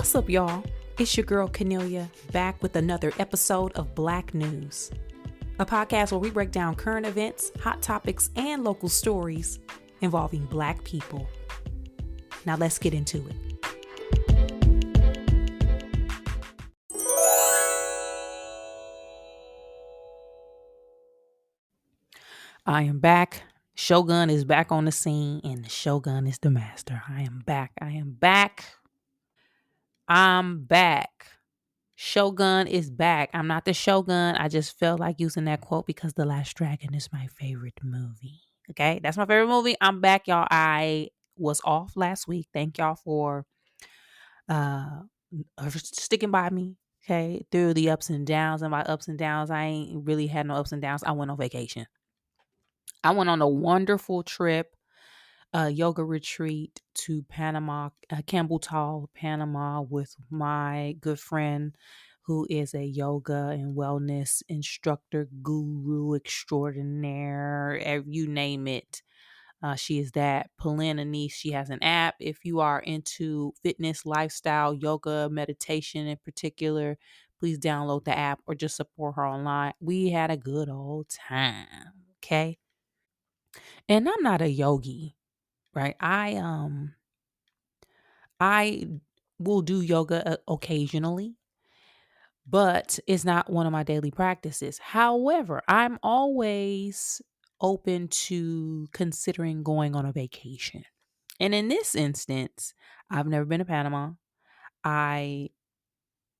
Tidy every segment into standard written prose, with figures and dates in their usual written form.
What's up, y'all? It's your girl Cornelia back with another episode of Black News, a podcast where we break down current events, hot topics, and local stories involving Black people. Now let's get into it. I am back. Shogun is back on the scene, and the Shogun is the master. I am back. I'm back. Shogun is back. I'm not the Shogun. I just felt like using that quote because The Last Dragon is my favorite movie. Okay, that's my favorite movie. I'm back, y'all. I was off last week. Thank y'all for uh sticking by me. Okay, through the ups and downs. And by ups and downs, I ain't really had no ups and downs. I went on vacation. I went on a wonderful trip, a yoga retreat to Panama, Campbelltown, Panama, with my good friend who is a yoga and wellness instructor, guru extraordinaire, you name it. She is that. Polina Niece. She has an app. If you are into fitness, lifestyle, yoga, meditation in particular, please download the app or just support her online. We had a good old time. Okay. And I'm not a yogi, right? I will do yoga occasionally, but it's not one of my daily practices. However, I'm always open to considering going on a vacation. And in this instance, I've never been to Panama. I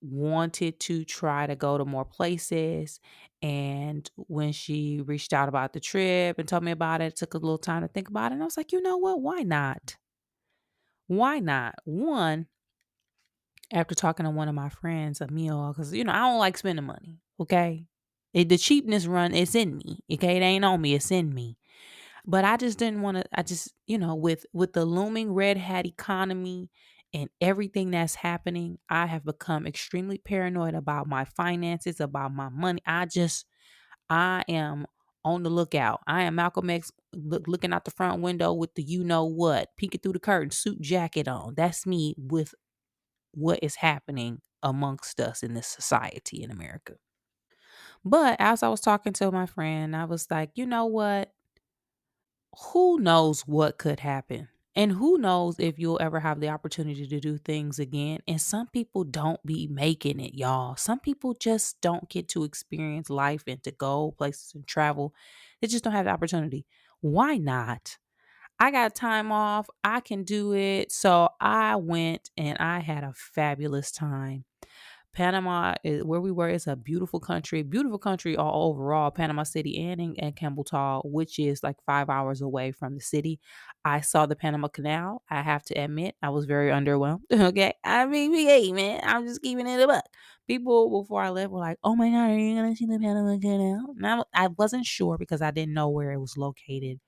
wanted to try to go to more places. And when she reached out about the trip and told me about it, it took a little time to think about it. And I was like, you know what? Why not? Why not? One, after talking to one of my friends, Emil, because I don't like spending money. Okay, the cheapness run is in me. Okay, it ain't on me; it's in me. But I just didn't want to. I just with the looming red hat economy and everything that's happening, I have become extremely paranoid about my finances, about my money. I am on the lookout. I am Malcolm X looking out the front window with the what, peeking through the curtain, suit jacket on. That's me with what is happening amongst us in this society in America. But as I was talking to my friend, I was like, you know what? Who knows what could happen? And who knows if you'll ever have the opportunity to do things again. And some people don't be making it, y'all. Some people just don't get to experience life and to go places and travel. They just don't have the opportunity. Why not? I got time off. I can do it. So I went and I had a fabulous time. Panama, where we were, is a beautiful country all overall, Panama City and Campbelltown, which is like 5 hours away from the city. I saw the Panama Canal. I have to admit, I was very underwhelmed. Okay. I mean, hey, man, I'm just keeping it a buck. People before I left were like, oh my God, are you going to see the Panama Canal? Now, I wasn't sure because I didn't know where it was located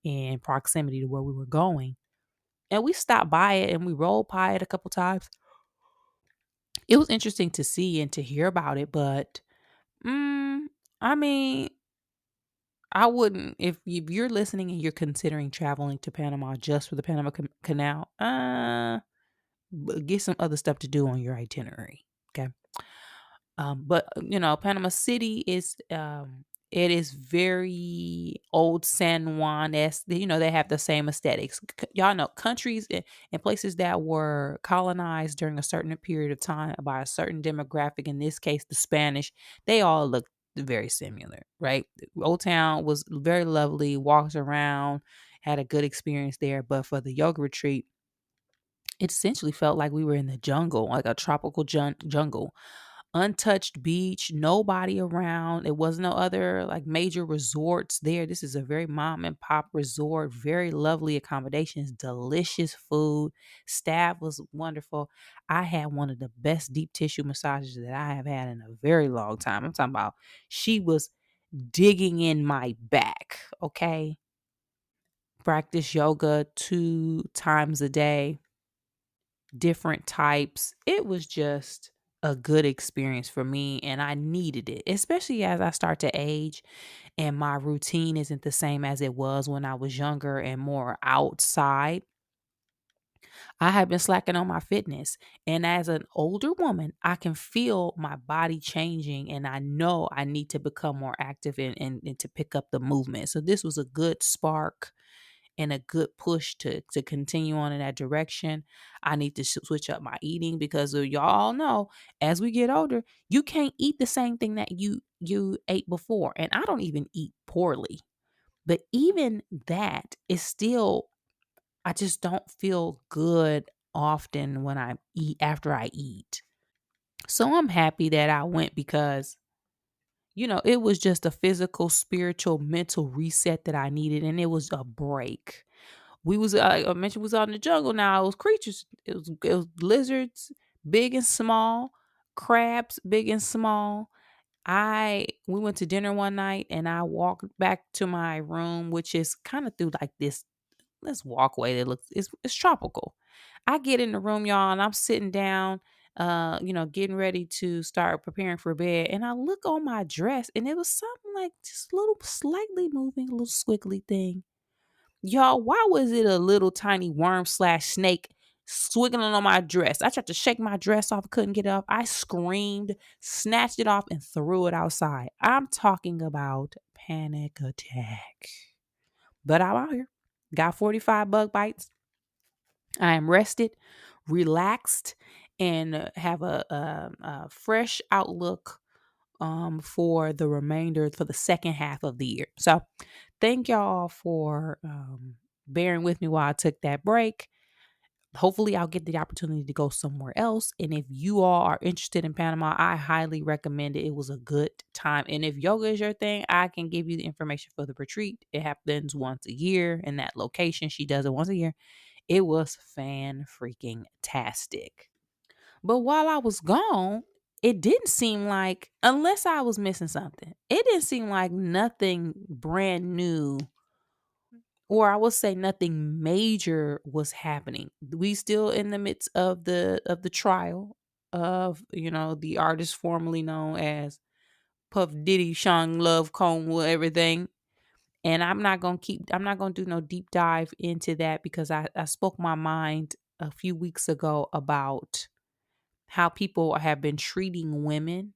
in proximity to where we were going. And we stopped by it and we rolled by it a couple times. It was interesting to see and to hear about it, but I mean, I wouldn't if you're listening and you're considering traveling to Panama just for the Panama Canal. Get some other stuff to do on your itinerary. Okay. But Panama City is it is very old San Juan esque. They have the same aesthetics. Y'all know countries and places that were colonized during a certain period of time by a certain demographic. In this case, the Spanish. They all look very similar, right? Old Town was very lovely. Walked around, had a good experience there. But for the yoga retreat, it essentially felt like we were in the jungle, like a tropical jungle. Untouched beach, nobody around. It was no other like major resorts there. This is a very mom and pop resort, very lovely accommodations, delicious food. Staff was wonderful. I had one of the best deep tissue massages that I have had in a very long time. I'm talking about she was digging in my back, okay? Practice yoga 2 times a day, different types. It was just a good experience for me and I needed it, especially as I start to age and my routine isn't the same as it was when I was younger and more outside. I have been slacking on my fitness. And as an older woman, I can feel my body changing and I know I need to become more active and to pick up the movement. So this was a good spark and a good push to continue on in that direction. I need to switch up my eating because y'all know as we get older, you can't eat the same thing that you ate before. And I don't even eat poorly. But even that is still, I just don't feel good often when I eat after I eat. So I'm happy that I went because it was just a physical, spiritual, mental reset that I needed and it was a break. We was I mentioned we was out in the jungle now. It was creatures. It was lizards, big and small, crabs, big and small. We went to dinner one night and I walked back to my room, which is kind of through like this walkway that looks it's tropical. I get in the room, y'all, and I'm sitting down, getting ready to start preparing for bed. And I look on my dress and it was something like just a little slightly moving, a little squiggly thing. Y'all, why was it a little tiny worm slash snake swiggling on my dress? I tried to shake my dress off, couldn't get it off. I screamed, snatched it off, and threw it outside. I'm talking about panic attack. But I'm out here. Got 45 bug bites. I am rested, relaxed, and have a fresh outlook for the remainder for the second half of the year. So thank y'all for bearing with me while I took that break. Hopefully, I'll get the opportunity to go somewhere else. And if you all are interested in Panama, I highly recommend it. It was a good time. And if yoga is your thing, I can give you the information for the retreat. It happens once a year in that location. She does it once a year. It was fan freaking tastic. But while I was gone, it didn't seem like, unless I was missing something, it didn't seem like nothing brand new, or I would say nothing major was happening. We still in the midst of the trial of, the artist formerly known as Puff Diddy, Sean Love, Combs, everything. And I'm not gonna do no deep dive into that because I spoke my mind a few weeks ago about how people have been treating women.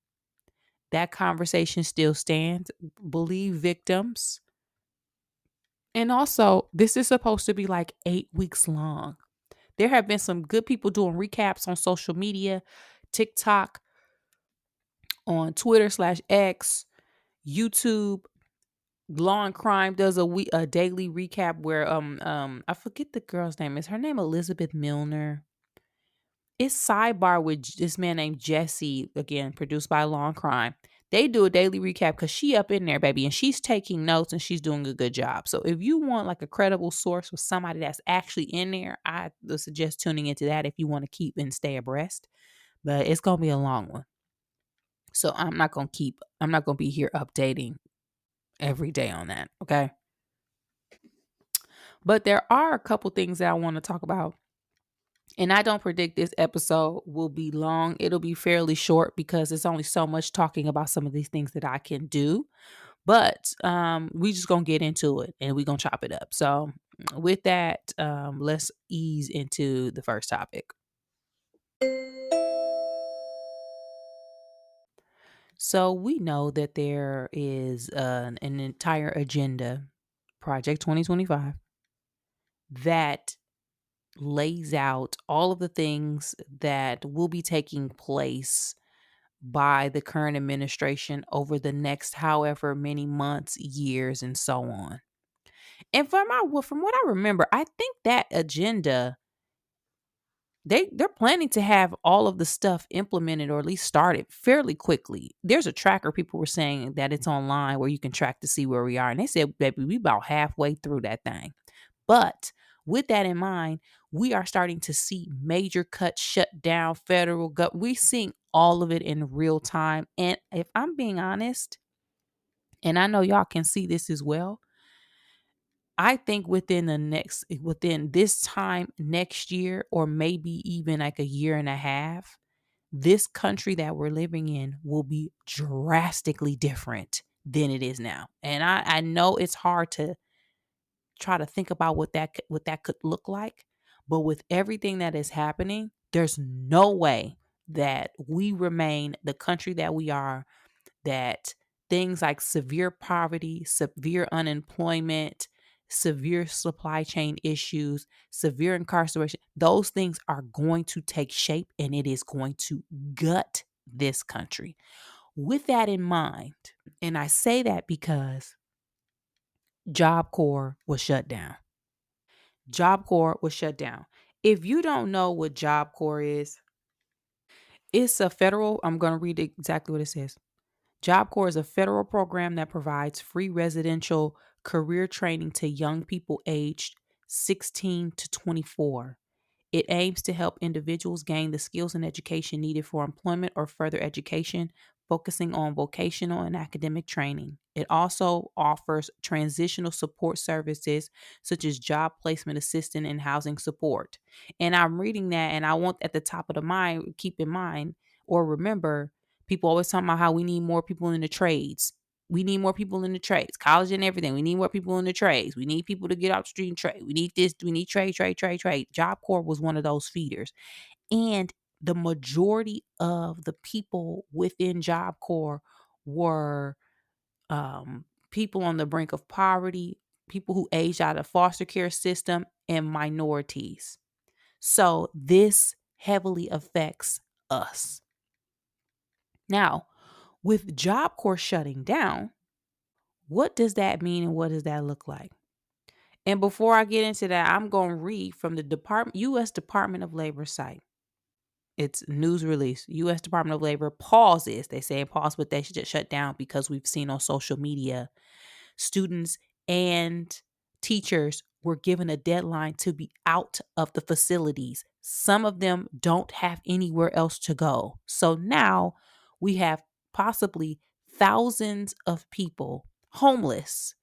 That conversation still stands. Believe victims. And also, this is supposed to be like 8 weeks long. There have been some good people doing recaps on social media, TikTok, on Twitter slash X, YouTube. Law and Crime does a daily recap where I forget the girl's name. Is her name Elizabeth Milner? It's Sidebar with this man named Jesse, again produced by Law and Crime. They do a daily recap because she up in there, baby, and she's taking notes and she's doing a good job. So if you want like a credible source with somebody that's actually in there, I would suggest tuning into that if you want to keep and stay abreast. But it's gonna be a long one, so I'm not gonna be here updating every day on that. Okay. But there are a couple things that I want to talk about. And I don't predict this episode will be long. It'll be fairly short because it's only so much talking about some of these things that I can do. But we just gonna get into it and we gonna chop it up. So with that, let's ease into the first topic. So we know that there is an entire agenda, Project 2025, that lays out all of the things that will be taking place by the current administration over the next however many months, years, and so on. And from what I remember, I think that agenda they're planning to have all of the stuff implemented or at least started fairly quickly. There's a tracker people were saying that it's online where you can track to see where we are, and they said, "Baby, we about halfway through that thing." But with that in mind, we are starting to see major cuts shut down, federal government. We're seeing all of it in real time. And if I'm being honest, and I know y'all can see this as well, I think within this time next year, or maybe even like a year and a half, this country that we're living in will be drastically different than it is now. And I know it's hard to try to think about what that could look like. But with everything that is happening, there's no way that we remain the country that we are, that things like severe poverty, severe unemployment, severe supply chain issues, severe incarceration, those things are going to take shape and it is going to gut this country. With that in mind, and I say that because Job Corps was shut down. Job Corps was shut down. If you don't know what Job Corps is, it's a federal, I'm going to read exactly what it says. Job Corps is a federal program that provides free residential career training to young people aged 16 to 24. It aims to help individuals gain the skills and education needed for employment or further education, focusing on vocational and academic training. It also offers transitional support services such as job placement assistance and housing support. And I'm reading that, and I want at the top of the mind, keep in mind or remember, people always talking about how we need more people in the trades. We need more people in the trades, college and everything. We need more people in the trades. We need people to get out the street and trade. We need this. We need trade, trade, trade, trade. Job Corps was one of those feeders. And the majority of the people within Job Corps were people on the brink of poverty, people who aged out of foster care system, and minorities. So this heavily affects us. Now, with Job Corps shutting down, what does that mean and what does that look like? And before I get into that, I'm going to read from the U.S. Department of Labor site. It's news release. U.S. Department of Labor pauses. They say pause, but they should just shut down because we've seen on social media students and teachers were given a deadline to be out of the facilities. Some of them don't have anywhere else to go. So now we have possibly thousands of people homeless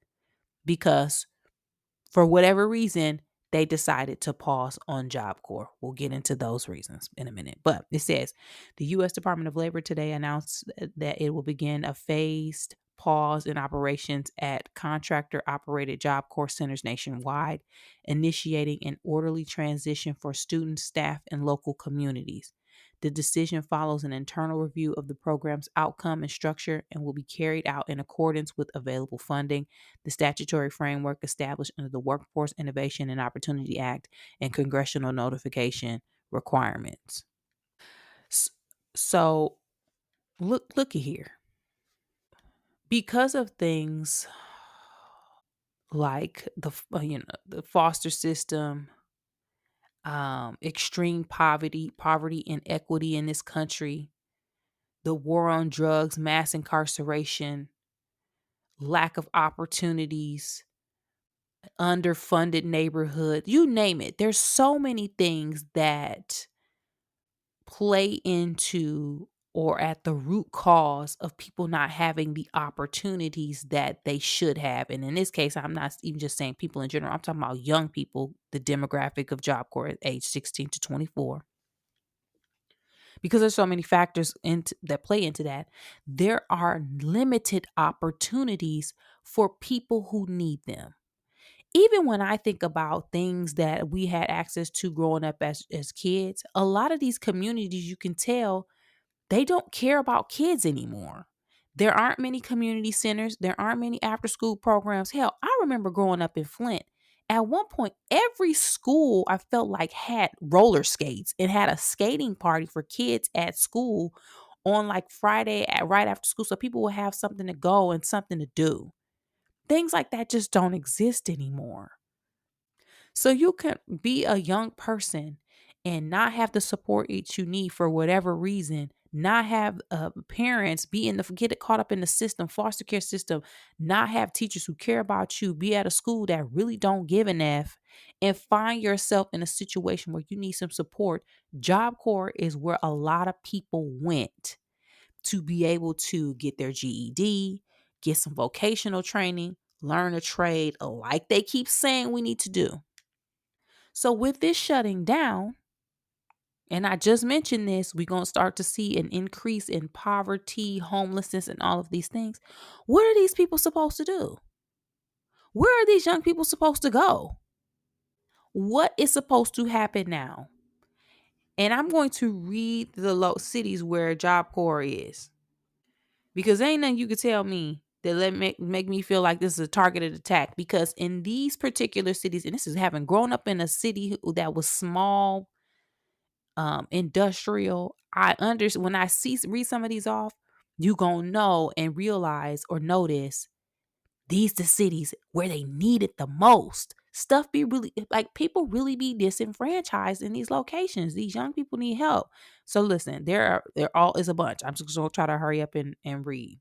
because for whatever reason, they decided to pause on Job Corps. We'll get into those reasons in a minute. But it says the U.S. Department of Labor today announced that it will begin a phased pause in operations at contractor operated Job Corps centers nationwide, initiating an orderly transition for students, staff, and local communities. The decision follows an internal review of the program's outcome and structure and will be carried out in accordance with available funding, the statutory framework established under the Workforce Innovation and Opportunity Act, and congressional notification requirements. So looky here. Because of things like the foster system, extreme poverty inequity in this country, the war on drugs, mass incarceration, lack of opportunities, underfunded neighborhood, you name it. There's so many things that play into or at the root cause of people not having the opportunities that they should have. And in this case, I'm not even just saying people in general. I'm talking about young people, the demographic of Job Corps at age 16 to 24. Because there's so many factors that play into that, there are limited opportunities for people who need them. Even when I think about things that we had access to growing up as kids, a lot of these communities, you can tell they don't care about kids anymore. There aren't many community centers. There aren't many after school programs. Hell, I remember growing up in Flint. At one point, every school I felt like had roller skates and had a skating party for kids at school on like Friday right after school. So people would have something to go and something to do. Things like that just don't exist anymore. So you can be a young person and not have the support that you need for whatever reason, not have parents be in the get it caught up in the system, foster care system, not have teachers who care about you, be at a school that really don't give an F, and find yourself in a situation where you need some support. Job Corps is where a lot of people went to be able to get their GED, get some vocational training, learn a trade like they keep saying we need to do. So with this shutting down, and I just mentioned this, we're going to start to see an increase in poverty, homelessness, and all of these things. What are these people supposed to do? Where are these young people supposed to go? What is supposed to happen now? And I'm going to read the cities where Job Corps is, because ain't nothing you could tell me that make me feel like this is a targeted attack. Because in these particular cities, and this is having grown up in a city that was small, industrial, I understand when I see read some of these off, you gonna know and realize or notice these the cities where they need it the most. Stuff be really like people really be disenfranchised in these locations. These young people need help. So listen, there all is a bunch. I'm just gonna try to hurry up and read.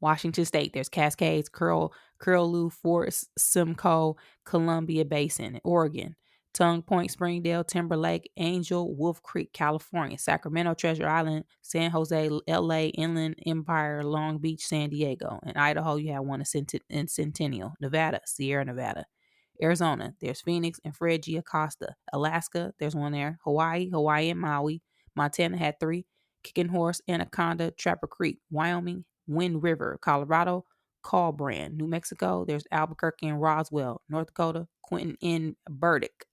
Washington State, there's Cascades, Curlew, Fort Simcoe, Columbia Basin, Oregon, Tongue Point, Springdale, Timberlake, Angel, Wolf Creek, California, Sacramento, Treasure Island, San Jose, LA, Inland Empire, Long Beach, San Diego. In Idaho, you have one in Centennial, Nevada, Sierra Nevada. Arizona, there's Phoenix and Fred G. Acosta. Alaska, there's one there. Hawaii and Maui. Montana had three. Kicking Horse, Anaconda, Trapper Creek. Wyoming, Wind River. Colorado, Colbrand. New Mexico, there's Albuquerque and Roswell. North Dakota, Quentin and Burdick.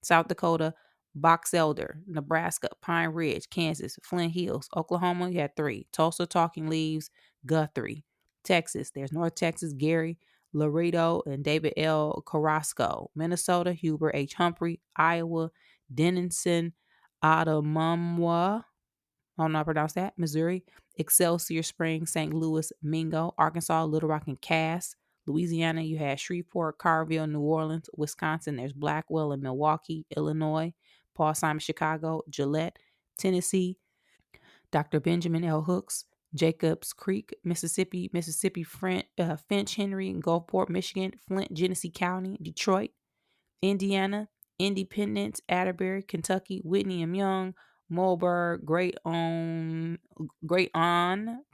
South Dakota, Box Elder. Nebraska, Pine Ridge. Kansas, Flint Hills. Oklahoma, you had three. Tulsa, Talking Leaves, Guthrie. Texas, there's North Texas, Gary, Laredo, and David L. Carrasco. Minnesota, Huber H. Humphrey. Iowa, Denison, Ottumwa. I don't know how to pronounce that. Missouri, Excelsior Springs, St. Louis, Mingo. Arkansas, Little Rock, and Cass. Louisiana, you had Shreveport, Carville, New Orleans. Wisconsin, there's Blackwell and Milwaukee. Illinois, Paul Simon, Chicago. Gillette, Tennessee, Dr. Benjamin L. Hooks. Jacobs Creek, Mississippi, Finch Henry, Gulfport, Michigan. Flint, Genesee County. Detroit, Indiana, Independence, Atterbury, Kentucky, Whitney and Young, Mulberg, Great On,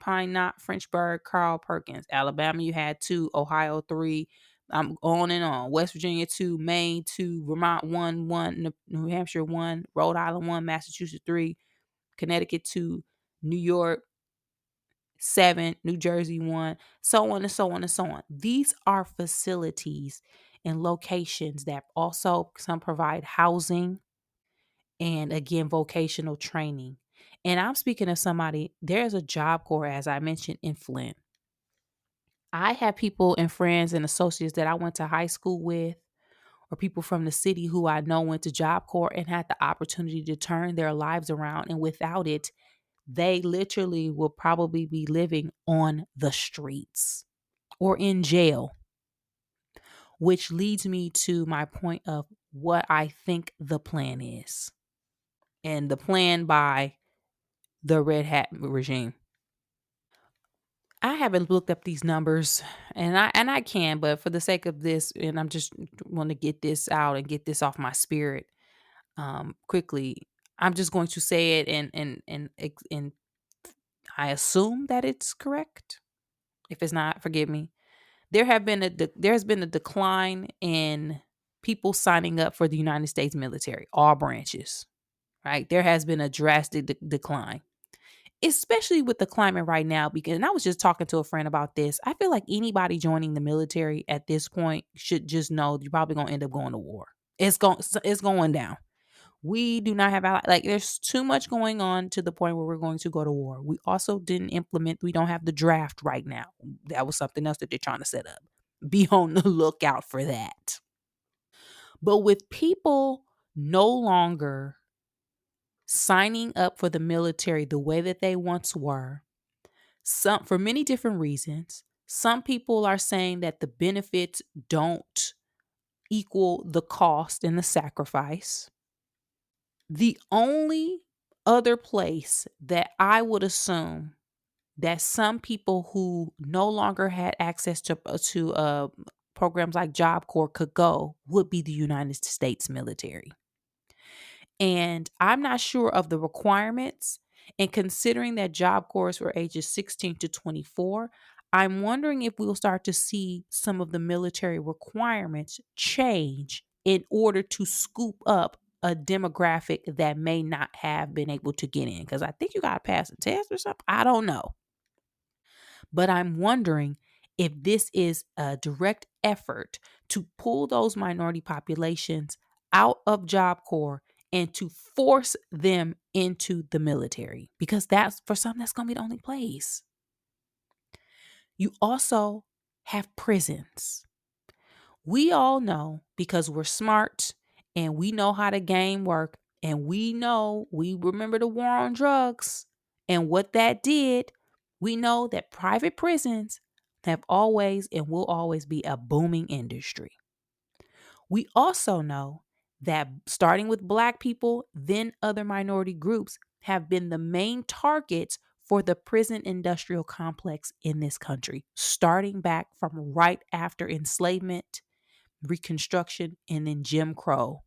Pine Knot, Frenchburg, Carl Perkins. Alabama, you had two. Ohio, three. I'm on and on. West Virginia, two. Maine, two. Vermont, one. New Hampshire, one. Rhode Island, one. Massachusetts, three. Connecticut, two. New York, seven. New Jersey, one. So on and so on and so on. These are facilities and locations that also some provide housing and again vocational training. And I'm speaking of somebody, there's a Job Corps, as I mentioned, in Flint. I have people and friends and associates that I went to high school with, or people from the city who I know went to Job Corps and had the opportunity to turn their lives around. And without it, they literally will probably be living on the streets or in jail, which leads me to my point of what I think the plan is. And the plan by the Red Hat regime. I haven't looked up these numbers, and I can, but for the sake of this, and I'm just want to get this out and get this off my spirit quickly. I'm just going to say it, and I assume that it's correct. If it's not, forgive me. There's been a decline in people signing up for the United States military, all branches. Right, there has been a drastic decline, especially with the climate right now. Because, and I was just talking to a friend about this. I feel like anybody joining the military at this point should just know you're probably gonna end up going to war. It's going down. We do not have like there's too much going on to the point where we're going to go to war. We also didn't implement. We don't have the draft right now. That was something else that they're trying to set up. Be on the lookout for that. But with people no longer signing up for the military the way that they once were, some for many different reasons. Some people are saying that the benefits don't equal the cost and the sacrifice. The only other place that I would assume that some people who no longer had access to programs like Job Corps could go would be the United States military. And I'm not sure of the requirements. And considering that Job Corps is for ages 16 to 24, I'm wondering if we'll start to see some of the military requirements change in order to scoop up a demographic that may not have been able to get in. Because I think you got to pass a test or something. I don't know. But I'm wondering if this is a direct effort to pull those minority populations out of Job Corps and to force them into the military, because that's, for some, that's going to be the only place. You also have prisons. We all know, because we're smart and we know how the game work, and we remember the war on drugs and what that did. We know that private prisons have always and will always be a booming industry. We also know that starting with Black people, then other minority groups have been the main targets for the prison industrial complex in this country, starting back from right after enslavement, Reconstruction, and then Jim Crow.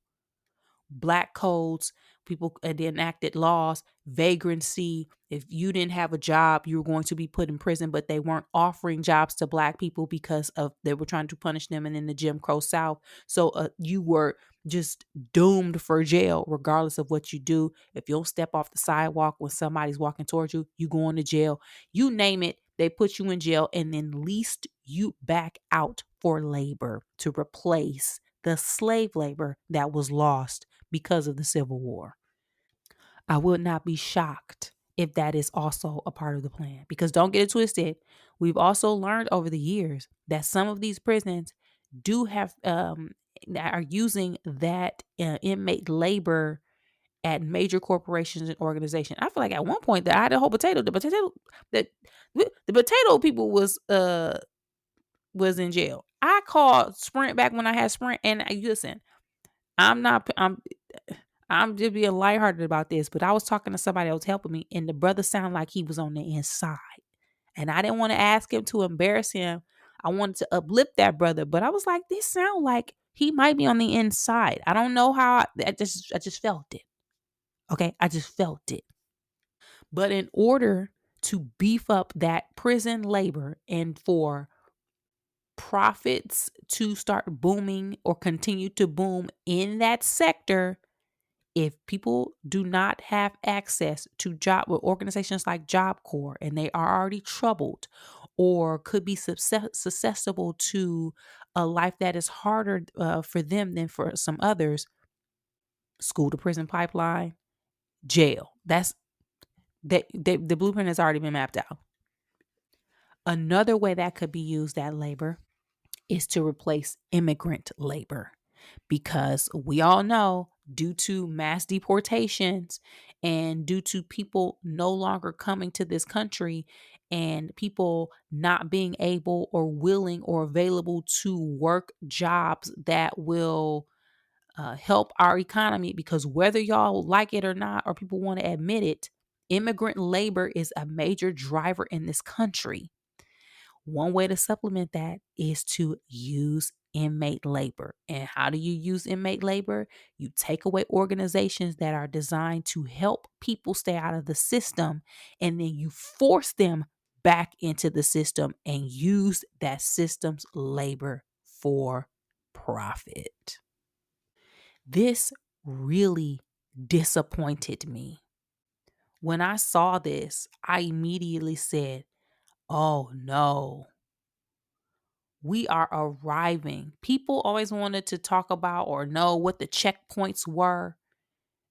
Black codes, people enacted laws, vagrancy. If you didn't have a job, you were going to be put in prison, but they weren't offering jobs to Black people because of they were trying to punish them. And in the Jim Crow South, so you were just doomed for jail, regardless of what you do. If you don't step off the sidewalk when somebody's walking towards you, you go into jail. You name it, they put you in jail and then leased you back out for labor to replace the slave labor that was lost because of the Civil War. I would not be shocked if that is also a part of the plan, because don't get it twisted. We've also learned over the years that some of these prisons do have that are using that inmate labor at major corporations and organizations. I feel like at one point that I had a whole that the potato people was in jail. I called Sprint back when I had Sprint, and listen, I'm not I'm just being lighthearted about this, but I was talking to somebody that was helping me, and the brother sounded like he was on the inside. And I didn't want to ask him to embarrass him. I wanted to uplift that brother, but I was like, this sound like he might be on the inside. I don't know how. I just felt it. Okay, I just felt it. But in order to beef up that prison labor and for profits to start booming or continue to boom in that sector, if people do not have access to job with organizations like Job Corps, and they are already troubled or could be susceptible to a life that is harder for them than for some others, school to prison pipeline, jail. That's the blueprint has already been mapped out. Another way that could be used, that labor, is to replace immigrant labor, because we all know, due to mass deportations and due to people no longer coming to this country and people not being able or willing or available to work jobs that will help our economy, because whether y'all like it or not, or people want to admit it, immigrant labor is a major driver in this country. One way to supplement that is to use inmate labor. And how do you use inmate labor? You take away organizations that are designed to help people stay out of the system, and then you force them back into the system and use that system's labor for profit. This really disappointed me. When I saw this, I immediately said, oh no, we are arriving. People always wanted to talk about or know what the checkpoints were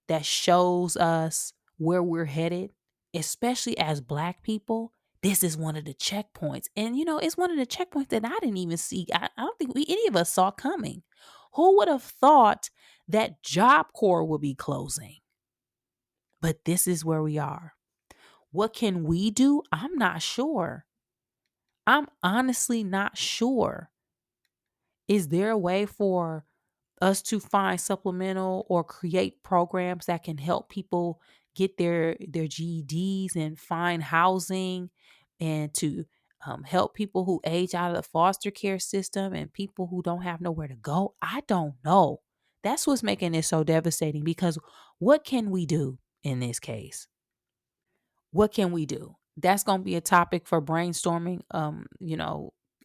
that shows us where we're headed, especially as Black people. This is one of the checkpoints. And, it's one of the checkpoints that I didn't even see. I don't think any of us saw coming. Who would have thought that Job Corps would be closing? But this is where we are. What can we do? I'm not sure. I'm honestly not sure. Is there a way for us to find supplemental or create programs that can help people get their GEDs and find housing, and to help people who age out of the foster care system and people who don't have nowhere to go? I don't know. That's what's making it so devastating, because what can we do in this case? What can we do? That's going to be a topic for brainstorming,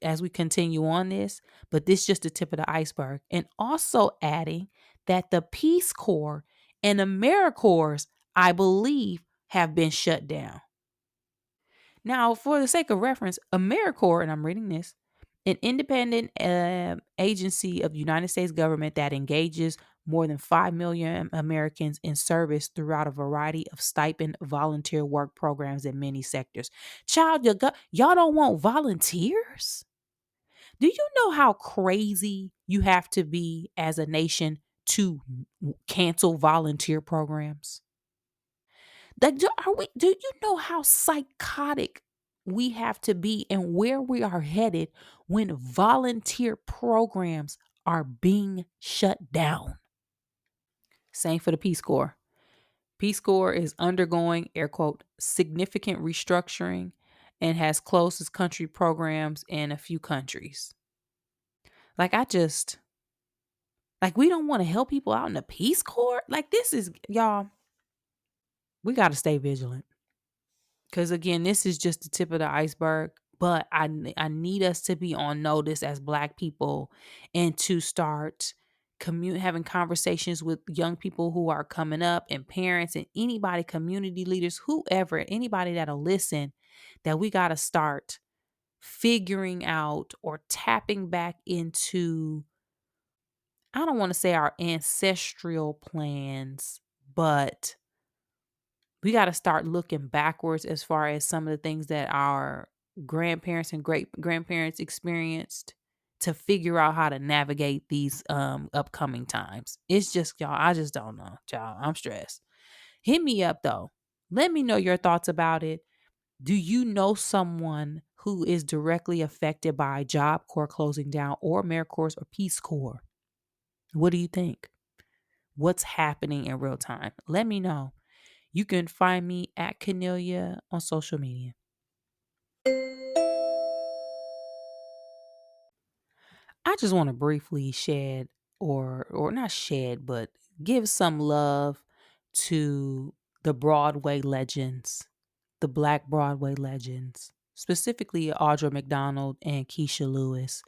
as we continue on this. But this is just the tip of the iceberg. And also adding that the Peace Corps and AmeriCorps, I believe, have been shut down. Now, for the sake of reference, AmeriCorps, and I'm reading this, an independent agency of the United States government that engages more than 5 million Americans in service throughout a variety of stipend volunteer work programs in many sectors. Child, y'all don't want volunteers? Do you know how crazy you have to be as a nation to cancel volunteer programs? Like, do you know how psychotic we have to be and where we are headed when volunteer programs are being shut down? Same for the Peace Corps. Peace Corps is undergoing, air quote, significant restructuring and has closed its country programs in a few countries. Like, we don't want to help people out in the Peace Corps. Like, this is, y'all, we got to stay vigilant. Because again, this is just the tip of the iceberg. But I need us to be on notice as Black people and to start having conversations with young people who are coming up and parents and anybody, community leaders, whoever, anybody that'll listen, that we got to start figuring out or tapping back into, I don't want to say our ancestral plans, but we got to start looking backwards as far as some of the things that our grandparents and great grandparents experienced to figure out how to navigate these upcoming times. It's just, y'all, I just don't know, y'all. I'm stressed. Hit me up though. Let me know your thoughts about it. Do you know someone who is directly affected by Job Corps closing down or AmeriCorps or Peace Corps? What do you think? What's happening in real time? Let me know. You can find me at Cornelia on social media. I just want to briefly shed or not shed, but give some love to the Broadway legends, the Black Broadway legends, specifically Audra McDonald and Keisha Lewis,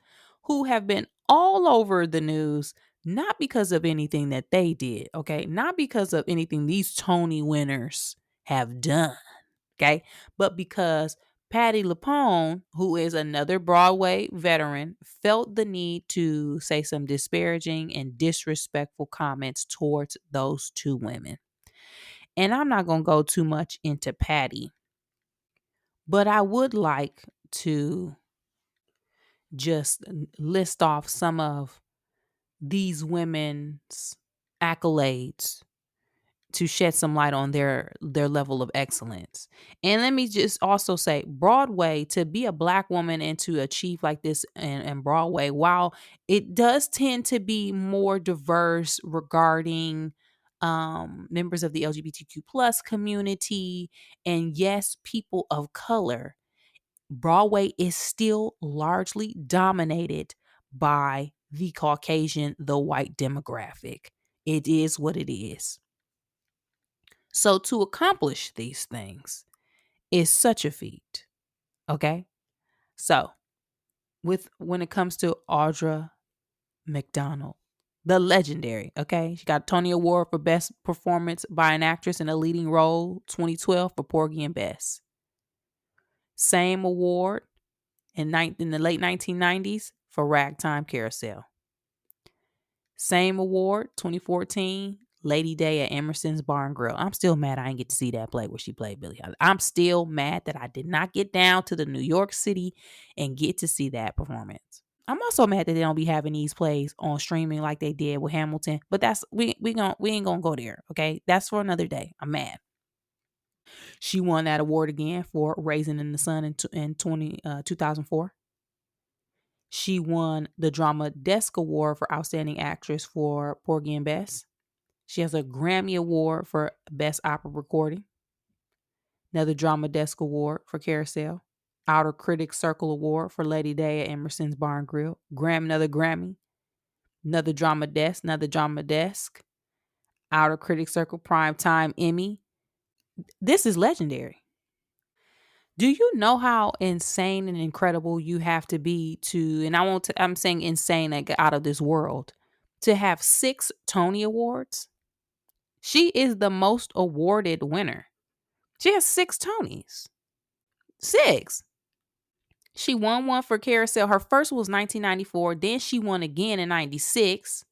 who have been all over the news, not because of anything that they did, okay? Not because of anything these Tony winners have done, okay? But because Patti LuPone, who is another Broadway veteran, felt the need to say some disparaging and disrespectful comments towards those two women. And I'm not going to go too much into Patti, but I would like to just list off some of these women's accolades to shed some light on their level of excellence. And let me just also say, Broadway, to be a Black woman and to achieve like this in Broadway, while it does tend to be more diverse regarding members of the LGBTQ plus community and yes, people of color, Broadway is still largely dominated by the Caucasian, the white demographic. It is what it is. So to accomplish these things is such a feat. Okay. So when it comes to Audra McDonald, the legendary, okay, she got a Tony Award for Best Performance by an Actress in a Leading Role 2012 for Porgy and Bess. Same award in the late 1990s for Ragtime Carousel. Same award 2014 Lady Day at Emerson's Bar and Grill. I'm still mad I didn't get to see that play where she played Billie Holiday. I'm still mad that I did not get down to the New York City and get to see that performance. I'm also mad that they don't be having these plays on streaming like they did with Hamilton. But that's we ain't gonna go there. Okay, that's for another day. I'm mad. She won that award again for Raisin in the Sun in 2004. She won the Drama Desk Award for Outstanding Actress for Porgy and Bess. She has a Grammy Award for Best Opera Recording. Another Drama Desk Award for Carousel. Outer Critics Circle Award for Lady Day at Emerson's Bar and Grill. Another Grammy. Another Drama Desk. Outer Critics Circle Primetime Emmy. This is legendary. Do you know how insane and incredible you have to be to, and I'm saying insane, like out of this world, to have 6 Tony Awards? She is the most awarded winner. She has 6 Tonys. 6. She won one for Carousel. Her first was 1994. Then she won again in 96.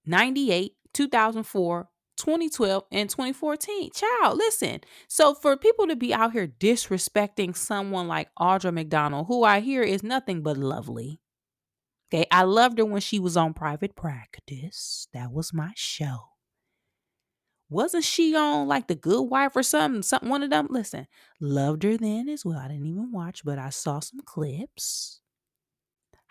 98, 2004, 2012, and 2014. Child, listen. So for people to be out here disrespecting someone like Audra McDonald, who I hear is nothing but lovely. Okay, I loved her when she was on Private Practice. That was my show. Wasn't she on like The Good Wife or something? Something, one of them. Listen, loved her then as well. I didn't even watch, but I saw some clips.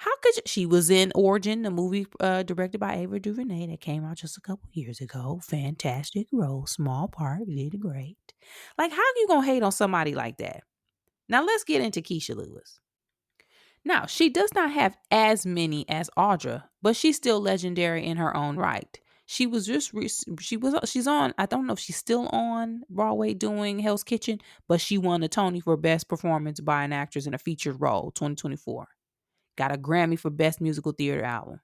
How could you? She was in Origin, the movie directed by Ava DuVernay that came out just a couple years ago. Fantastic role, small part, did great. Like, how you gonna hate on somebody like that? Now let's get into Keisha Lewis. Now, she does not have as many as Audra, but she's still legendary in her own right. She was just she's on, I don't know if she's still on Broadway doing Hell's Kitchen, but she won a Tony for best performance by an actress in a featured role 2024. Got a Grammy for best musical theater album.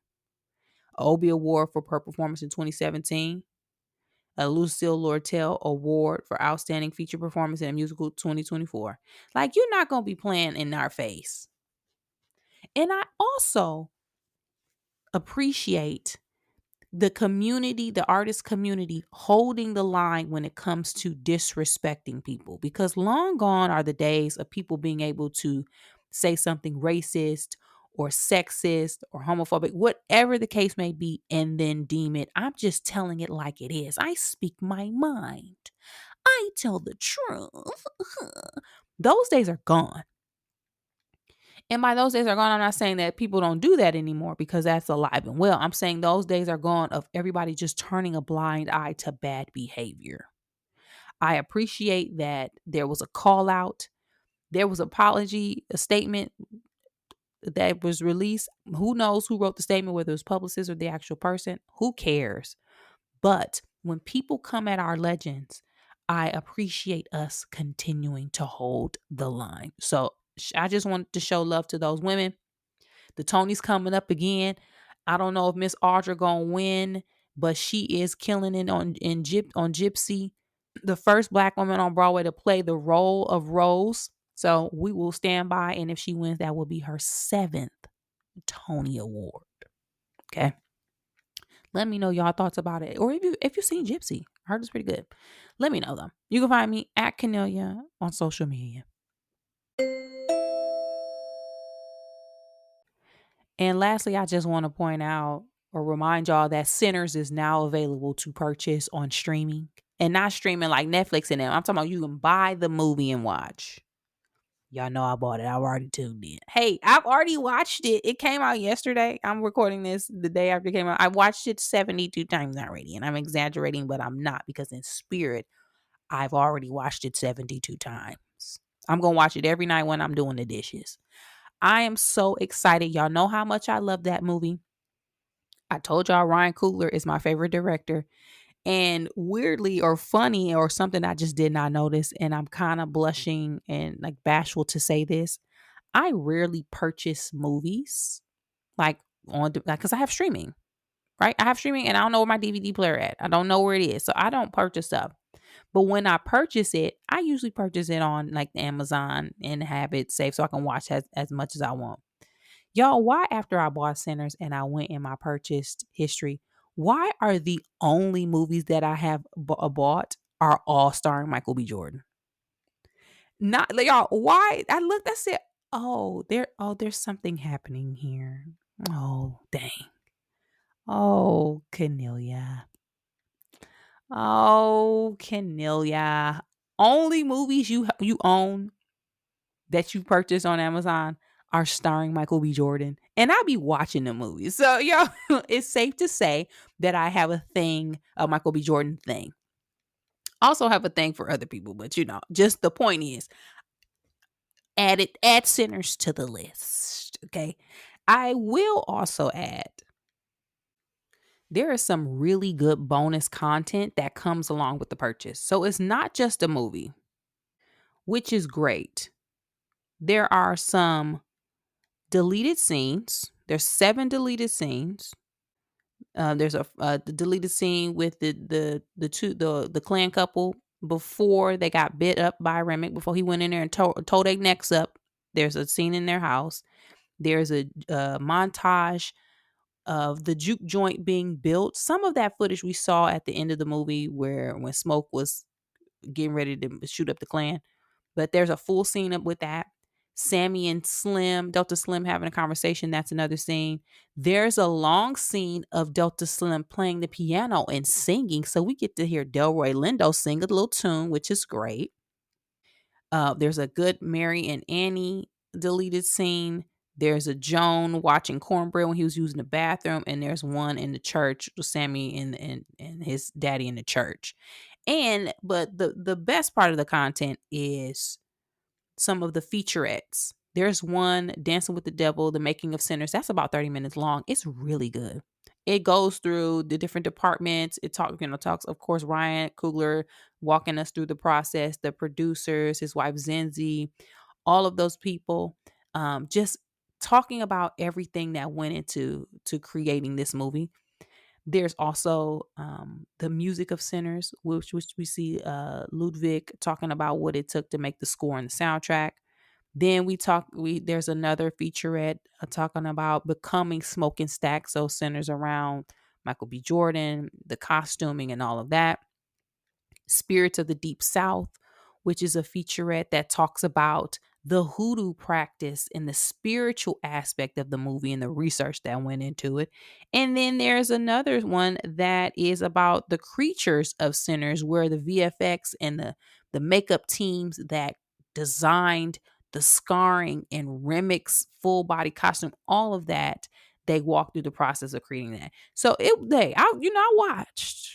A Obie Award for her performance in 2017. A Lucille Lortel Award for outstanding feature performance in a musical 2024. Like, you're not going to be playing in our face. And I also appreciate the community, the artist community, holding the line when it comes to disrespecting people, because long gone are the days of people being able to say something racist or sexist or homophobic, whatever the case may be, and then deem it, I'm just telling it like it is. I speak my mind. I tell the truth. Those days are gone. And by those days are gone, I'm not saying that people don't do that anymore, because that's alive and well. I'm saying those days are gone of everybody just turning a blind eye to bad behavior. I appreciate that there was a call out. There was apology, a statement that was released. Who knows who wrote the statement, whether it was publicist or the actual person? Who cares? But when people come at our legends, I appreciate us continuing to hold the line. So I just wanted to show love to those women. The Tony's coming up again. I don't know if Miss Audra gonna win, but she is killing it on Gypsy, the first Black woman on Broadway to play the role of Rose. So we will stand by, and if she wins, that will be her 7th Tony Award. Okay. Let me know y'all thoughts about it. Or if you've seen Gypsy. I heard it's pretty good. Let me know though. You can find me at Canelia on social media. And lastly, I just want to point out or remind y'all that Sinners is now available to purchase on streaming. And not streaming like Netflix and them. I'm talking about you can buy the movie and watch. Y'all know I bought it. I've already tuned in. Hey, I've already watched it. It came out yesterday. I'm recording this the day after it came out. I watched it 72 times already. And I'm exaggerating, but I'm not, because in spirit, I've already watched it 72 times. I'm going to watch it every night when I'm doing the dishes. I am so excited. Y'all know how much I love that movie. I told y'all Ryan Coogler is my favorite director. And weirdly or funny or something I just did not notice, and I'm kind of blushing and like bashful to say this, I rarely purchase movies like on because I have streaming, right? I have streaming and I don't know where my DVD player at. I don't know where it is. So I don't purchase stuff. But when I purchase it, I usually purchase it on like Amazon and have it saved so I can watch as much as I want. Y'all, why after I bought Sinners and I went in my purchased history, why are the only movies that I have bought are all starring Michael B. Jordan? Not like, y'all, why? I looked, I said, there's something happening here. Oh, dang. Oh, Canelia. Oh, Canelia. Only movies you own that you purchased on Amazon are starring Michael B. Jordan. And I be watching the movies. So, y'all, it's safe to say that I have a thing, a Michael B. Jordan thing. Also have a thing for other people, but just the point is, add Sinners to the list. Okay. I will also add, there is some really good bonus content that comes along with the purchase. So it's not just a movie, which is great. There are some deleted scenes. There's 7 deleted scenes. There's the deleted scene with the clan couple before they got bit up by Remick, before he went in there and tore their necks up. There's a scene in their house. There's a montage of the juke joint being built. Some of that footage we saw at the end of the movie where when Smoke was getting ready to shoot up the Klan. But there's a full scene up with that. Sammy and Slim, Delta Slim having a conversation. That's another scene. There's a long scene of Delta Slim playing the piano and singing. So we get to hear Delroy Lindo sing a little tune, which is great. There's a good Mary and Annie deleted scene. There's a Joan watching Cornbread when he was using the bathroom, and there's one in the church with Sammy and his daddy in the church. But the best part of the content is some of the featurettes. There's one, Dancing with the Devil, The Making of Sinners. That's about 30 minutes long. It's really good. It goes through the different departments. It talks, of course, Ryan Coogler walking us through the process, the producers, his wife Zenzi, all of those people, just talking about everything that went into creating this movie. There's also the music of Sinners, which we see Ludwig talking about what it took to make the score and the soundtrack. Then there's another featurette talking about becoming Smoke and Stack, so centers around Michael B. Jordan, the costuming and all of that. Spirits of the Deep South, which is a featurette that talks about the hoodoo practice and the spiritual aspect of the movie and the research that went into it. And then there's another one that is about the creatures of Sinners, where the VFX and the makeup teams that designed the scarring and Remy's full body costume, all of that, they walked through the process of creating that. So I watched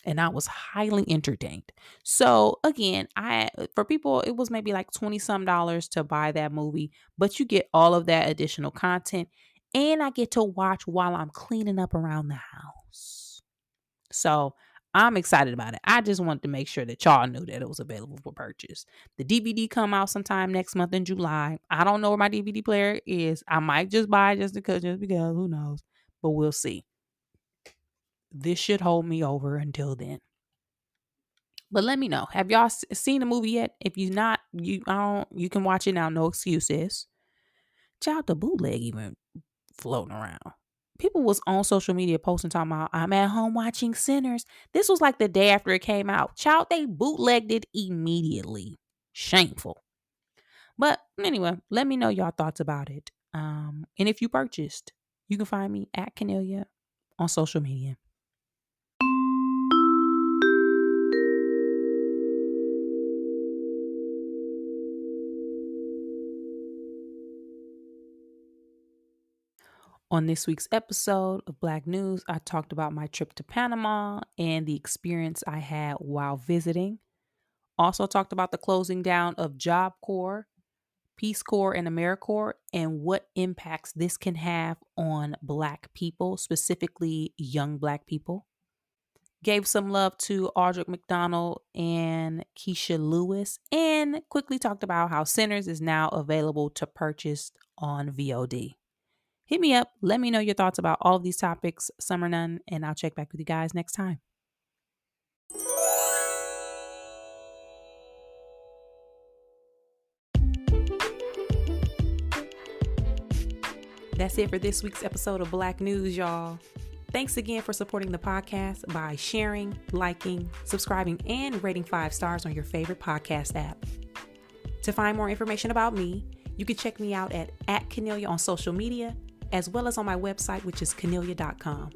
and I was highly entertained. So again, for people, it was maybe like $20 to buy that movie, but you get all of that additional content, and I get to watch while I'm cleaning up around the house. So I'm excited about it. I just wanted to make sure that y'all knew that it was available for purchase. The DVD come out sometime next month in July. I don't know where my DVD player is. I might just buy it just because, who knows, but we'll see. This should hold me over until then. But let me know. Have y'all seen the movie yet? If you not, you can watch it now. No excuses. Child, the bootleg even floating around. People was on social media posting talking about, I'm at home watching Sinners. This was like the day after it came out. Child, they bootlegged it immediately. Shameful. But anyway, let me know y'all thoughts about it. And if you purchased, you can find me at Canelia on social media. On this week's episode of Black News, I talked about my trip to Panama and the experience I had while visiting. Also talked about the closing down of Job Corps, Peace Corps, and AmeriCorps, and what impacts this can have on Black people, specifically young Black people. Gave some love to Audric McDonald and Keisha Lewis, and quickly talked about how Sinners is now available to purchase on VOD. Hit me up. Let me know your thoughts about all of these topics, some or none, and I'll check back with you guys next time. That's it for this week's episode of Black News, y'all. Thanks again for supporting the podcast by sharing, liking, subscribing, and rating 5 stars on your favorite podcast app. To find more information about me, you can check me out at Canelia on social media, as well as on my website, which is canelia.com.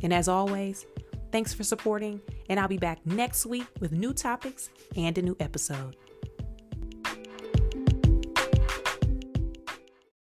And as always, thanks for supporting, and I'll be back next week with new topics and a new episode.